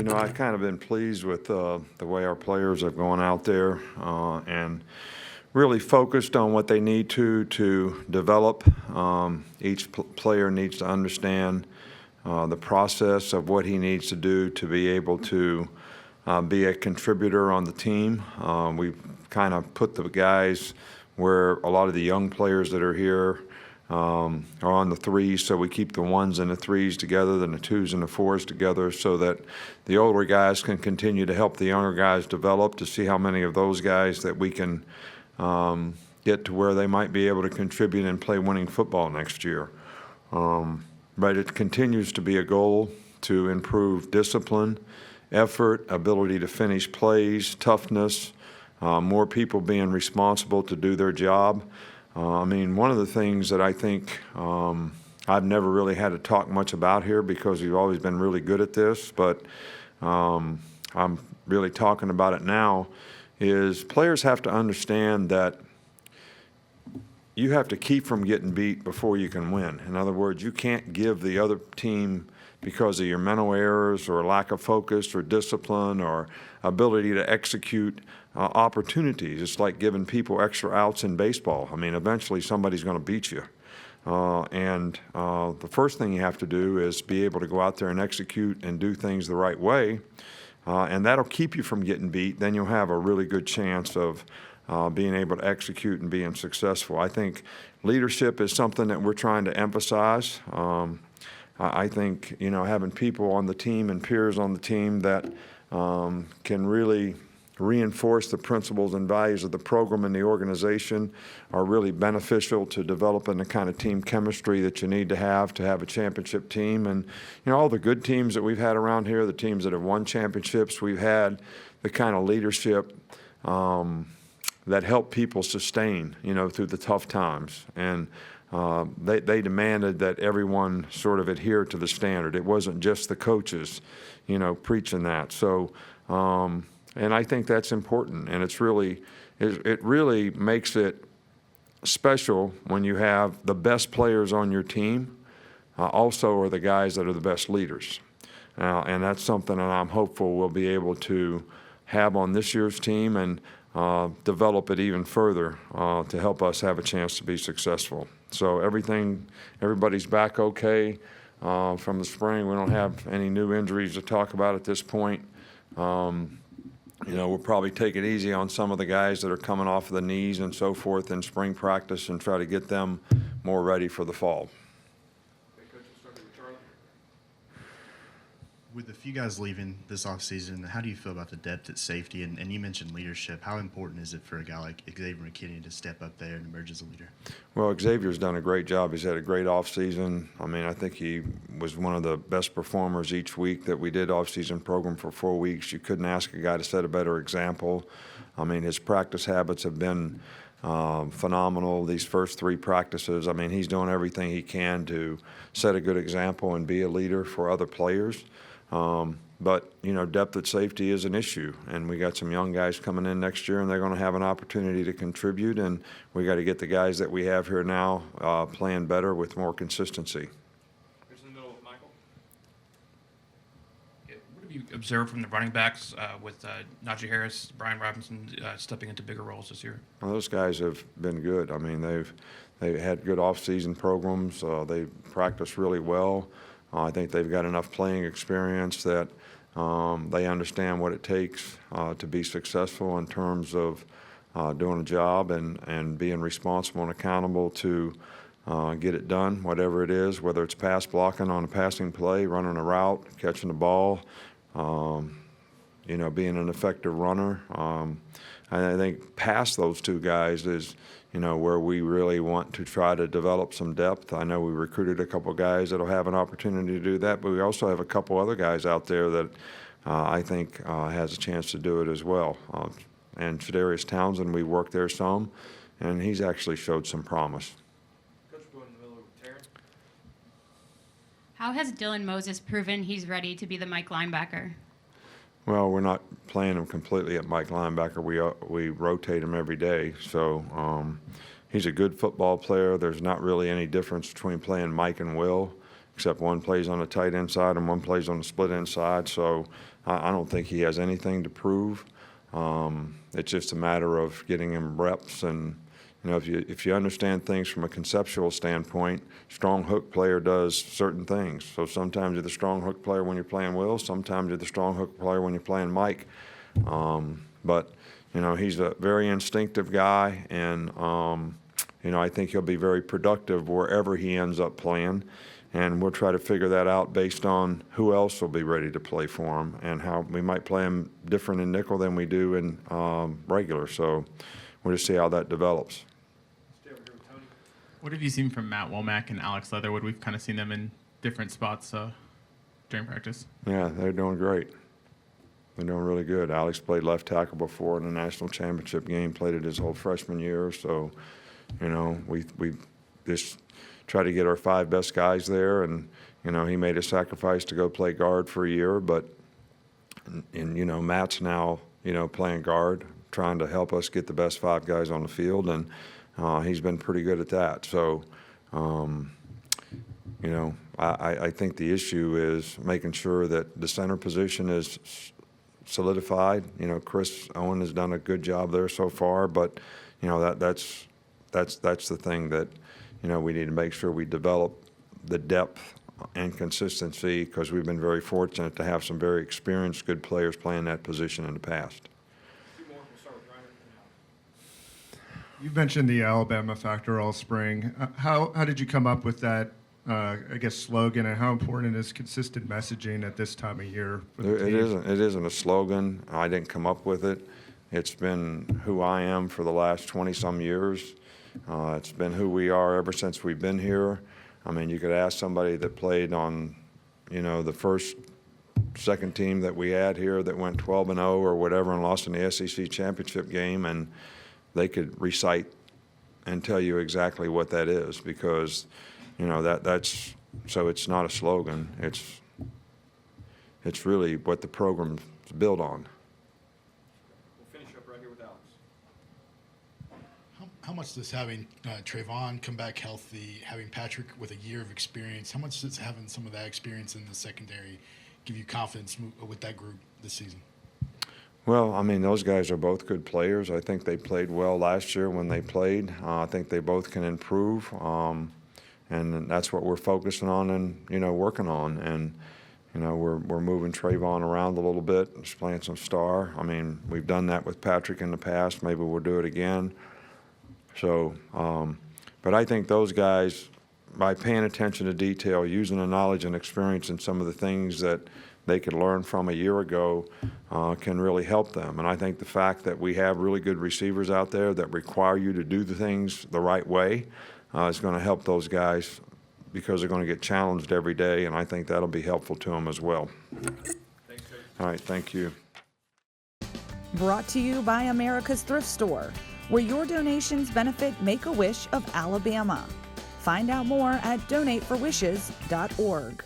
Well, I've kind of been pleased with the way our players have gone out there and really focused on what they need to develop. Each player needs to understand the process of what he needs to do to be able to be a contributor on the team. We've kind of put the guys where a lot of the young players that are here are on the threes, so we keep the ones and the threes together, then the twos and the fours together, so that the older guys can continue to help the younger guys develop, to see how many of those guys that we can get to where they might be able to contribute and play winning football next year. But it continues to be a goal to improve discipline, effort, ability to finish plays, toughness, more people being responsible to do their job. One of the things that I think I've never really had to talk much about here, because we've always been really good at this, but I'm really talking about it now, is players have to understand that you have to keep from getting beat before you can win. In other words, you can't give the other team, because of your mental errors or lack of focus or discipline or ability to execute opportunities. It's like giving people extra outs in baseball. Eventually somebody's going to beat you. The first thing you have to do is be able to go out there and execute and do things the right way, and that'll keep you from getting beat. Then you'll have a really good chance of being able to execute and being successful. I think leadership is something that we're trying to emphasize. I think, having people on the team and peers on the team that can really reinforce the principles and values of the program and the organization are really beneficial to developing the kind of team chemistry that you need to have a championship team. And, all the good teams that we've had around here, the teams that have won championships, we've had the kind of leadership that help people sustain, through the tough times. And they demanded that everyone sort of adhere to the standard. It wasn't just the coaches, preaching that. So, and I think that's important. And it really makes it special when you have the best players on your team also are the guys that are the best leaders. And that's something that I'm hopeful we'll be able to have on this year's team and develop it even further to help us have a chance to be successful. So everybody's back okay from the spring. We don't have any new injuries to talk about at this point. We'll probably take it easy on some of the guys that are coming off of the knees and so forth in spring practice and try to get them more ready for the fall. With a few guys leaving this offseason, how do you feel about the depth at safety? And you mentioned leadership. How important is it for a guy like Xavier McKinney to step up there and emerge as a leader? Well, Xavier's done a great job. He's had a great offseason. I think he was one of the best performers each week that we did offseason program for 4 weeks. You couldn't ask a guy to set a better example. His practice habits have been phenomenal these first 3 practices. He's doing everything he can to set a good example and be a leader for other players. But depth at safety is an issue, and we got some young guys coming in next year, and they're going to have an opportunity to contribute, and we got to get the guys that we have here now playing better with more consistency. Here's in the middle, Michael. Yeah, what have you observed from the running backs with Najee Harris, Brian Robinson stepping into bigger roles this year? Well, those guys have been good. They've had good off-season programs. They practiced really well. I think they've got enough playing experience that they understand what it takes to be successful in terms of doing a job and being responsible and accountable to get it done, whatever it is, whether it's pass blocking on a passing play, running a route, catching the ball, being an effective runner. I think past those 2 guys is where we really want to try to develop some depth. I know we recruited a couple guys that'll have an opportunity to do that, but we also have a couple other guys out there that I think has a chance to do it as well. And Shadarius Townsend, we worked there some, and he's actually showed some promise. Coach, go in the middle of Terrence. How has Dylan Moses proven he's ready to be the Mike linebacker? Well, we're not playing him completely at Mike linebacker. We rotate him every day. So he's a good football player. There's not really any difference between playing Mike and Will. except one plays on the tight end side and one plays on the split end side. So I don't think he has anything to prove. It's just a matter of getting him reps. And if you understand things from a conceptual standpoint, strong hook player does certain things. So sometimes you're the strong hook player when you're playing Will. Sometimes you're the strong hook player when you're playing Mike. But he's a very instinctive guy, and I think he'll be very productive wherever he ends up playing. And we'll try to figure that out based on who else will be ready to play for him and how we might play him different in nickel than we do in regular. So we'll just see how that develops. What have you seen from Matt Womack and Alex Leatherwood? We've kind of seen them in different spots during practice. Yeah, they're doing great. They're doing really good. Alex played left tackle before in the national championship game, played it his whole freshman year. So, we just try to get our 5 best guys there. And, he made a sacrifice to go play guard for a year. But, Matt's now, playing guard, trying to help us get the best 5 guys on the field. And he's been pretty good at that. So, I think the issue is making sure that the center position is solidified. Chris Owen has done a good job there so far, but that's the thing that we need to make sure we develop the depth and consistency, because we've been very fortunate to have some very experienced, good players playing that position in the past. You've mentioned the Alabama factor all spring. How did you come up with that, slogan, and how important is consistent messaging at this time of year for the team? It isn't a slogan. I didn't come up with it. It's been who I am for the last 20-some years. It's been who we are ever since we've been here. I mean, you could ask somebody that played on, the second team that we had here that went 12-0 or whatever and lost in the SEC championship game, and they could recite and tell you exactly what that is, because, that's so it's not a slogan. It's really what the program's built on. We'll finish up right here with Alex. How much does having Trayvon come back healthy, having Patrick with a year of experience, how much does having some of that experience in the secondary give you confidence with that group this season? Well, I mean, those guys are both good players. I think they played well last year when they played. I think they both can improve, and that's what we're focusing on and working on. And we're moving Trayvon around a little bit, just playing some star. I mean, we've done that with Patrick in the past. Maybe we'll do it again. So, but I think those guys, by paying attention to detail, using the knowledge and experience and some of the things that they could learn from a year ago, can really help them. And I think the fact that we have really good receivers out there that require you to do the things the right way is going to help those guys, because they're going to get challenged every day, and I think that'll be helpful to them as well. Thanks, Coach. All right, thank you. Brought to you by America's Thrift Store, where your donations benefit Make-A-Wish of Alabama. Find out more at donateforwishes.org.